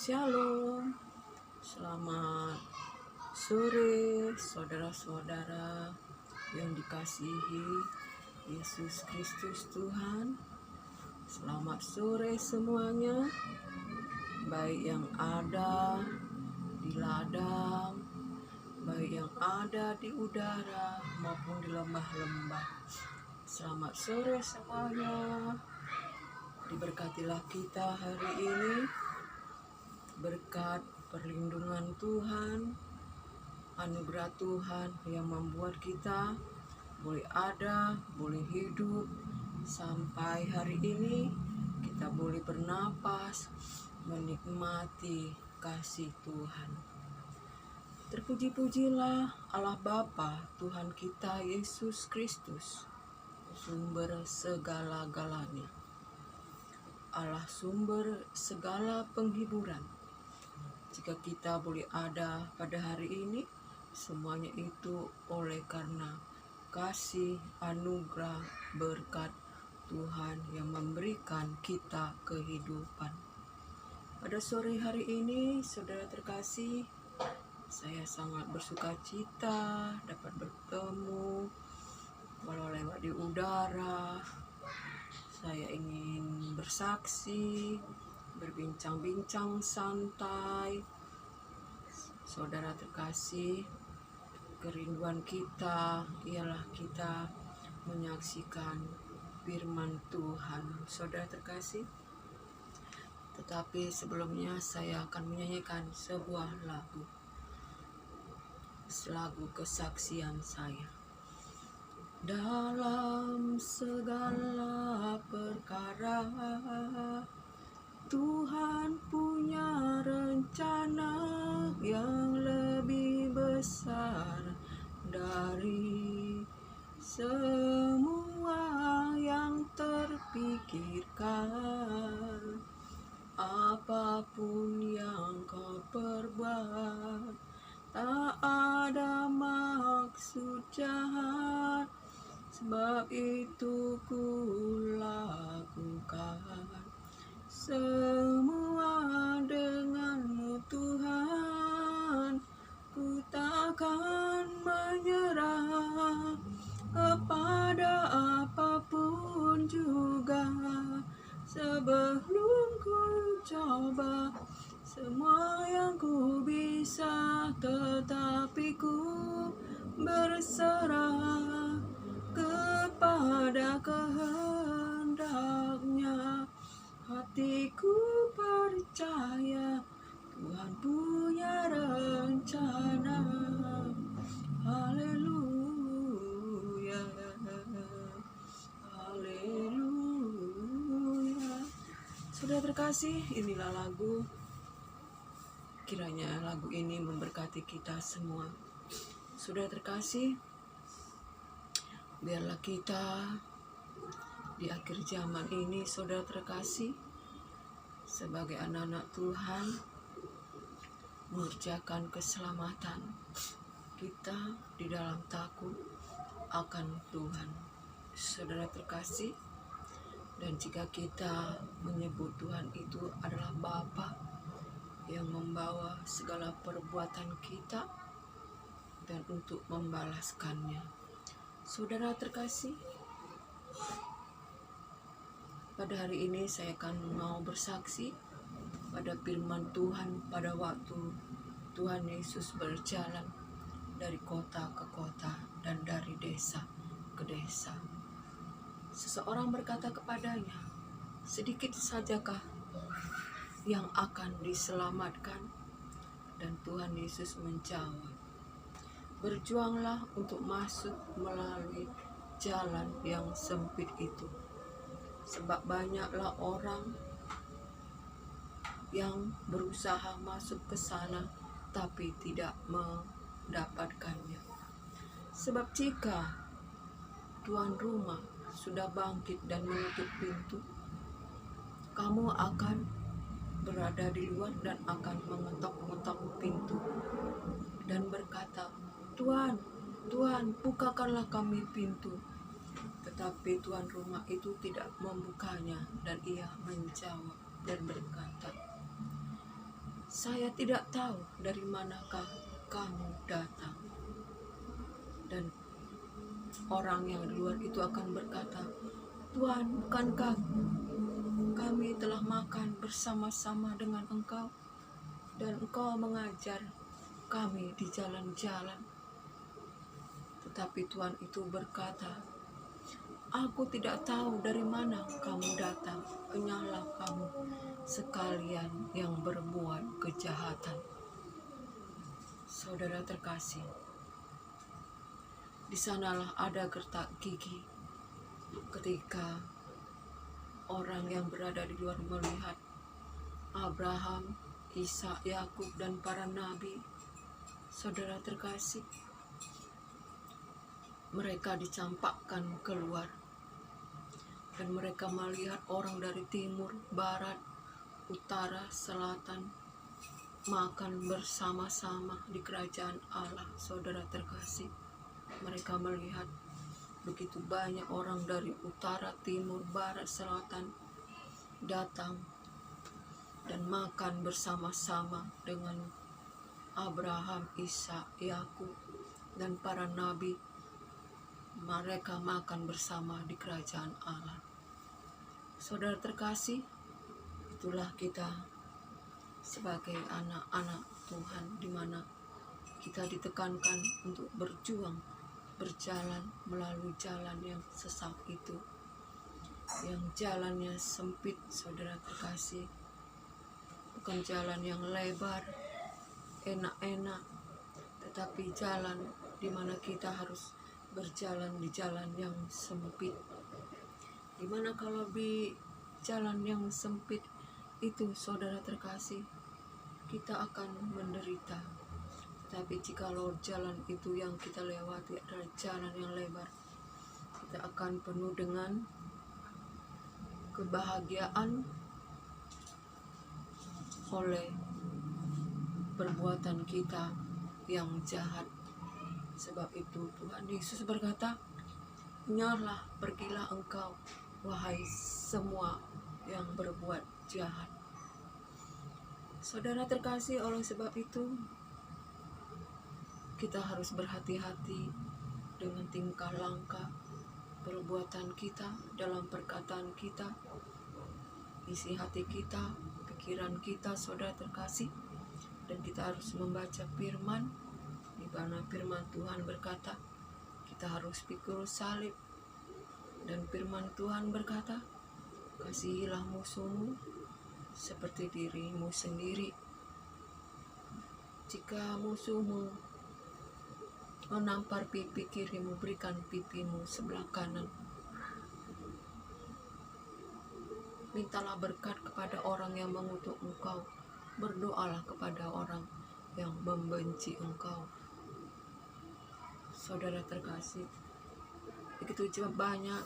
Shalom, selamat sore saudara-saudara yang dikasihi Yesus Kristus Tuhan. Selamat sore semuanya, baik yang ada di ladang, baik yang ada di udara maupun di lembah-lembah. Selamat sore semuanya, diberkatilah kita hari ini berkat perlindungan Tuhan, anugerah Tuhan yang membuat kita boleh ada, boleh hidup sampai hari ini. Kita boleh bernapas, menikmati kasih Tuhan. Terpuji-pujilah Allah Bapa Tuhan kita Yesus Kristus, sumber segala-galanya, Allah sumber segala penghiburan. Jika kita boleh ada pada hari ini, semuanya itu oleh karena kasih, anugerah, berkat Tuhan yang memberikan kita kehidupan. Pada sore hari ini, saudara terkasih, saya sangat bersuka cita dapat bertemu, walau lewat di udara. Saya ingin bersaksi, berbincang-bincang santai. Saudara terkasih, kerinduan kita ialah kita menyaksikan firman Tuhan. Saudara terkasih, tetapi sebelumnya saya akan menyanyikan sebuah lagu kesaksian saya. Dalam segala perkara Tuhan punya rencana yang lebih besar dari semua yang terpikirkan. Apapun yang kau perbuat, tak ada maksud jahat, sebab itu ku lakukan semua denganmu Tuhan. Ku takkan menyerah kepada apapun juga, sebelum ku coba semua yang ku bisa, tetapi ku berserah kepada kehendaknya. Hatiku percaya Tuhan punya rencana. Haleluya, haleluya. Saudara terkasih, inilah lagu. Kiranya lagu ini memberkati kita semua. Saudara terkasih, biarlah kita di akhir zaman ini, saudara terkasih, sebagai anak-anak Tuhan, mengerjakan keselamatan kita di dalam takut akan Tuhan. Saudara terkasih, dan jika kita menyebut Tuhan itu adalah Bapa yang membawa segala perbuatan kita dan untuk membalaskannya. Saudara terkasih, pada hari ini saya akan mau bersaksi pada firman Tuhan pada waktu Tuhan Yesus berjalan dari kota ke kota dan dari desa ke desa. Seseorang berkata kepadanya, sedikit sajakah yang akan diselamatkan? Dan Tuhan Yesus menjawab, berjuanglah untuk masuk melalui jalan yang sempit itu, sebab banyaklah orang yang berusaha masuk ke sana tapi tidak mendapatkannya. Sebab jika tuan rumah sudah bangkit dan menutup pintu, kamu akan berada di luar dan akan mengetok-ngetok pintu dan berkata, Tuhan, Tuhan, bukakanlah kami pintu. Tetapi tuan rumah itu tidak membukanya, dan ia menjawab dan berkata, saya tidak tahu dari manakah kamu datang. Dan orang yang di luar itu akan berkata, Tuhan, bukankah kami telah makan bersama-sama dengan Engkau dan Engkau mengajar kami di jalan-jalan? Tetapi Tuhan itu berkata, aku tidak tahu dari mana kamu datang, penyalah kamu sekalian yang berbuat kejahatan. Saudara terkasih, di sanalah ada gertak gigi ketika orang yang berada di luar melihat Abraham, Ishak, Yakub, dan para nabi. Saudara terkasih, mereka dicampakkan keluar dan mereka melihat orang dari timur, barat, utara, selatan makan bersama-sama di kerajaan Allah. Saudara terkasih, mereka melihat begitu banyak orang dari utara, timur, barat, selatan datang dan makan bersama-sama dengan Abraham, Ishak, Yakub, dan para nabi. Mereka makan bersama di kerajaan Allah. Saudara terkasih, itulah kita sebagai anak-anak Tuhan, di mana kita ditekankan untuk berjuang, berjalan melalui jalan yang sesat itu, yang jalannya sempit. Saudara terkasih, bukan jalan yang lebar, enak-enak, tetapi jalan di mana kita harus berjalan di jalan yang sempit. Dimana kalau di jalan yang sempit itu, saudara terkasih, kita akan menderita. Tapi jikalau jalan itu yang kita lewati adalah jalan yang lebar, kita akan penuh dengan kebahagiaan oleh perbuatan kita yang jahat. Sebab itu Tuhan Yesus berkata, nyarlah, pergilah engkau, wahai semua yang berbuat jahat. Saudara terkasih, oleh sebab itu kita harus berhati-hati dengan tingkah langkah, perbuatan kita, dalam perkataan kita, isi hati kita, pikiran kita, saudara terkasih. Dan kita harus membaca firman, di mana firman Tuhan berkata, kita harus pikul salib. Dan firman Tuhan berkata, kasihilah musuhmu seperti dirimu sendiri. Jika musuhmu menampar pipi kirimu, berikan pipimu sebelah kanan. Mintalah berkat kepada orang yang mengutuk engkau, berdoalah kepada orang yang membenci engkau. Saudara terkasih, begitu banyak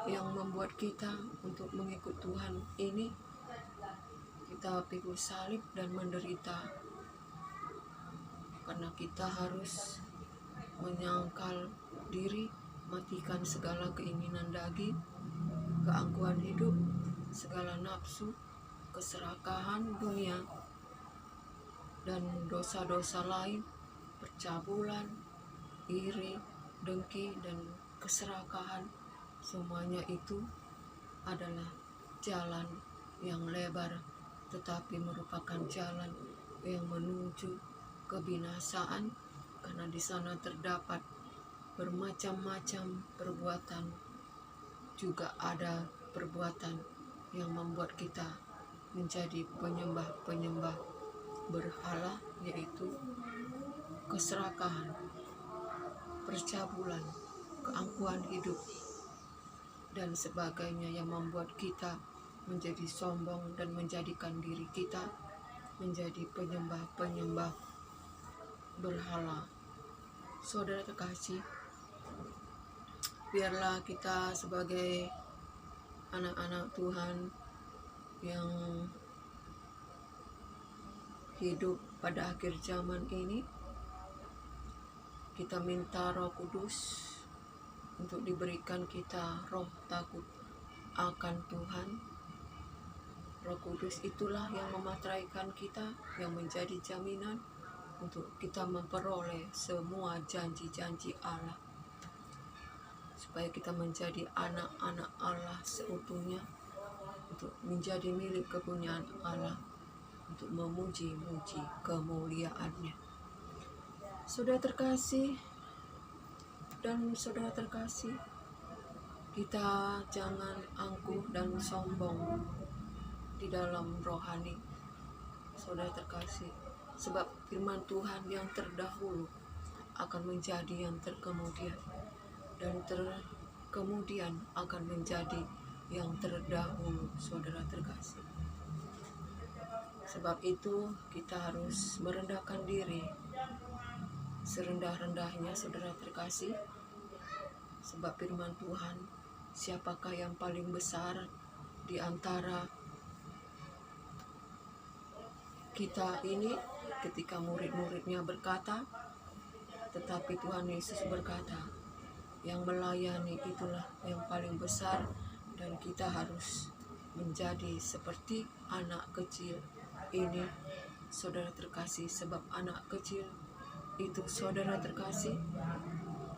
yang membuat kita untuk mengikut Tuhan ini, kita pikul salib dan menderita, karena kita harus menyangkal diri, matikan segala keinginan daging, keangkuhan hidup, segala nafsu, keserakahan dunia, dan dosa-dosa lain, percabulan, iri, dengki, dan keserakahan. Semuanya itu adalah jalan yang lebar, tetapi merupakan jalan yang menuju kebinasaan, karena di sana terdapat bermacam-macam perbuatan. Juga ada perbuatan yang membuat kita menjadi penyembah-penyembah berhala, yaitu keserakahan, percabulan, keangkuhan hidup, dan sebagainya, yang membuat kita menjadi sombong dan menjadikan diri kita menjadi penyembah-penyembah berhala. Saudara terkasih, biarlah kita sebagai anak-anak Tuhan yang hidup pada akhir zaman ini, kita minta Roh Kudus untuk diberikan kita roh takut akan Tuhan, Roh Kudus itulah yang memateraikan kita, yang menjadi jaminan untuk kita memperoleh semua janji-janji Allah, supaya kita menjadi anak-anak Allah seutuhnya, untuk menjadi milik kepunyaan Allah, untuk memuji-muji kemuliaan-Nya. Saudara terkasih dan saudara terkasih, kita jangan angkuh dan sombong di dalam rohani, saudara terkasih, sebab firman Tuhan yang terdahulu akan menjadi yang terkemudian, dan terkemudian akan menjadi yang terdahulu, saudara terkasih. Sebab itu kita harus merendahkan diri serendah-rendahnya, saudara terkasih, sebab firman Tuhan, siapakah yang paling besar di antara kita ini? Ketika murid-muridnya berkata, tetapi Tuhan Yesus berkata, yang melayani itulah yang paling besar, dan kita harus menjadi seperti anak kecil ini, saudara terkasih. Sebab anak kecil itu, saudara terkasih,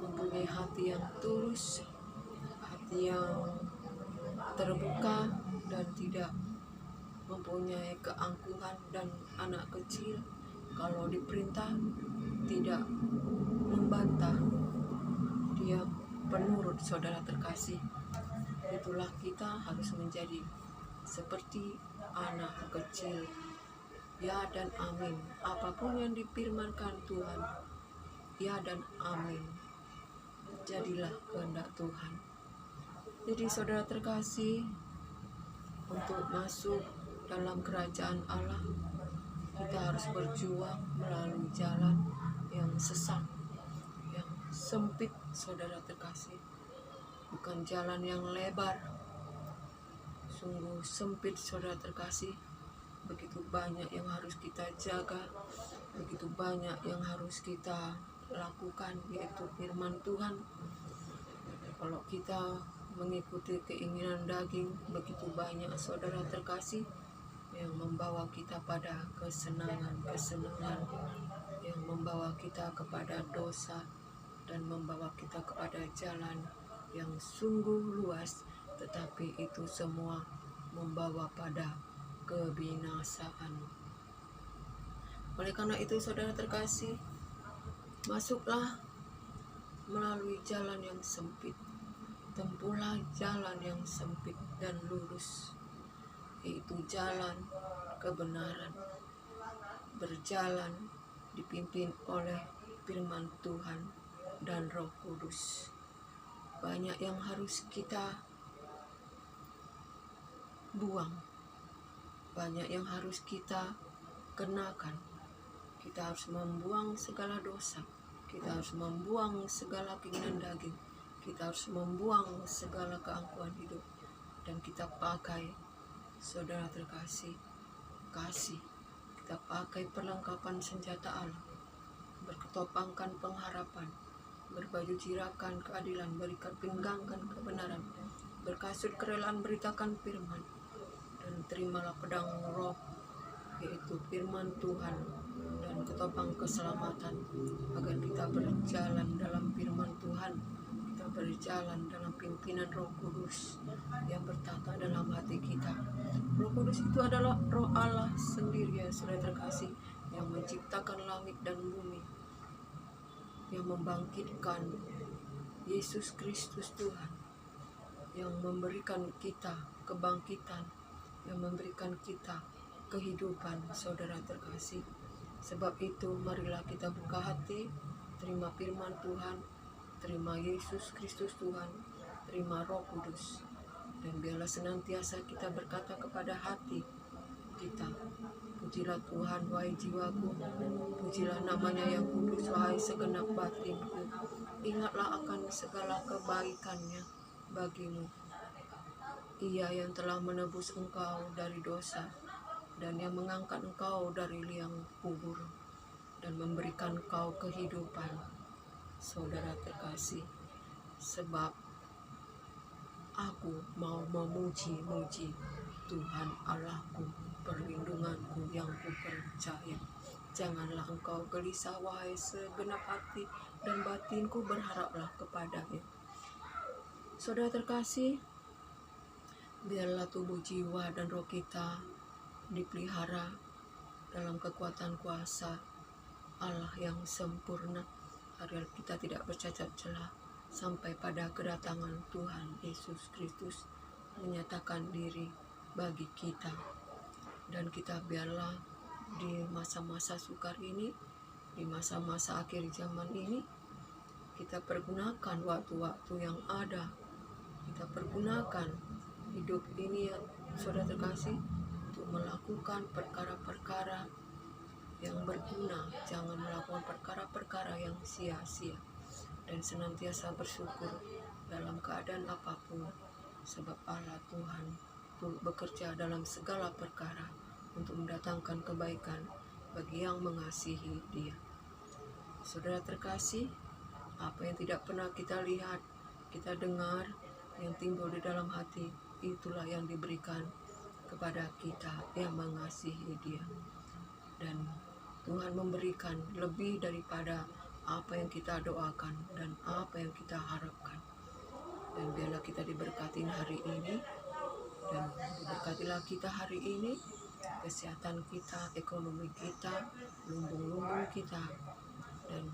mempunyai hati yang tulus, hati yang terbuka, dan tidak mempunyai keangkuhan. Dan anak kecil kalau diperintah tidak membantah, dia penurut, saudara terkasih. Itulah kita harus menjadi seperti anak kecil. Ya dan amin. Apapun yang difirmankan Tuhan, ya dan amin. Jadilah kehendak Tuhan. Jadi saudara terkasih, untuk masuk dalam kerajaan Allah, kita harus berjuang melalui jalan yang sesak, yang sempit, saudara terkasih. Bukan jalan yang lebar, sungguh sempit, saudara terkasih. Begitu banyak yang harus kita jaga, begitu banyak yang harus kita lakukan, yaitu firman Tuhan. Kalau kita mengikuti keinginan daging, begitu banyak, saudara terkasih, yang membawa kita pada kesenangan-kesenangan, yang membawa kita kepada dosa, dan membawa kita kepada jalan yang sungguh luas, tetapi itu semua membawa pada kebinasaan. Oleh karena itu, saudara terkasih, masuklah melalui jalan yang sempit, tempuhlah jalan yang sempit dan lurus, yaitu jalan kebenaran, berjalan dipimpin oleh firman Tuhan dan Roh Kudus. Banyak yang harus kita buang, banyak yang harus kita kenakan. Kita harus membuang segala dosa, kita harus membuang segala keinginan daging, kita harus membuang segala keangkuhan hidup, dan kita pakai, saudara terkasih, kasih. Kita pakai perlengkapan senjata Allah, berketopangkan pengharapan, berbaju jirakan keadilan, berikat pinggangkan kebenaran, berkasut kerelaan beritakan firman, dan terimalah pedang roh, yaitu firman Tuhan, dan ketopang keselamatan, agar kita berjalan dalam firman Tuhan, kita berjalan dalam pimpinan Roh Kudus yang bertata dalam hati kita. Roh Kudus itu adalah Roh Allah sendiri, ya saudara terkasih, yang menciptakan langit dan bumi, yang membangkitkan Yesus Kristus Tuhan, yang memberikan kita kebangkitan, yang memberikan kita kehidupan, saudara terkasih. Sebab itu marilah kita buka hati, terima firman Tuhan, terima Yesus Kristus Tuhan, terima Roh Kudus, dan biarlah senantiasa kita berkata kepada hati kita, pujilah Tuhan wahai jiwaku, pujilah namanya yang kudus wahai segenap batinku, ingatlah akan segala kebaikannya bagimu. Ia yang telah menebus engkau dari dosa, dan yang mengangkat engkau dari liang kubur, dan memberikan engkau kehidupan, saudara terkasih. Sebab aku mau memuji-muji Tuhan Allahku, perlindunganku yang kupercaya. Janganlah engkau gelisah, wahai segenap hati dan batinku, berharaplah kepadanya. Saudara terkasih, biarlah tubuh, jiwa, dan roh kita dipelihara dalam kekuatan kuasa Allah yang sempurna, agar kita tidak bercacat celah sampai pada kedatangan Tuhan Yesus Kristus menyatakan diri bagi kita. Dan kita biarlah di masa-masa sukar ini, di masa-masa akhir zaman ini, kita pergunakan waktu-waktu yang ada, kita pergunakan hidup ini, saudara terkasih, untuk melakukan perkara-perkara yang berguna. Jangan melakukan perkara-perkara yang sia-sia, dan senantiasa bersyukur dalam keadaan apapun, sebab Allah Tuhan bekerja dalam segala perkara untuk mendatangkan kebaikan bagi yang mengasihi Dia. Saudara terkasih, apa yang tidak pernah kita lihat, kita dengar, yang timbul di dalam hati, itulah yang diberikan kepada kita yang mengasihi Dia. Dan Tuhan memberikan lebih daripada apa yang kita doakan dan apa yang kita harapkan. Dan biarlah kita diberkati hari ini, dan diberkatilah kita hari ini, kesehatan kita, ekonomi kita, lumbung-lumbung kita, dan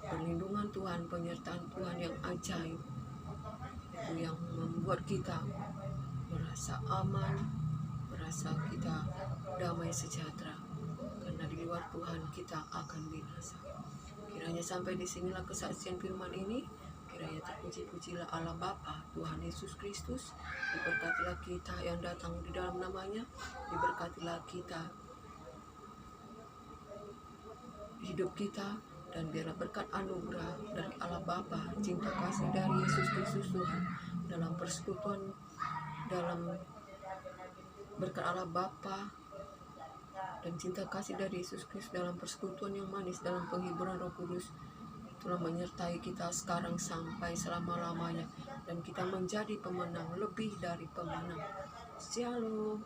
perlindungan Tuhan, penyertaan Tuhan yang ajaib, itu yang membuat kita merasa aman, merasa kita damai sejahtera, karena di luar Tuhan kita akan binasa. Kiranya sampai di sinilah kesaksian firman ini. Kiranya terpuji-pujilah Allah Bapa, Tuhan Yesus Kristus. Diberkatilah kita yang datang di dalam namanya. Diberkatilah kita, hidup kita, dan biarlah berkat anugerah dari Allah Bapa, cinta kasih dari Yesus Kristus Tuhan, dalam persekutuan, dalam berkat Allah Bapa dan cinta kasih dari Yesus Kristus, dalam persekutuan yang manis, dalam penghiburan Roh Kudus, itulah menyertai kita sekarang sampai selama-lamanya, dan kita menjadi pemenang, lebih dari pemenang. Shalom.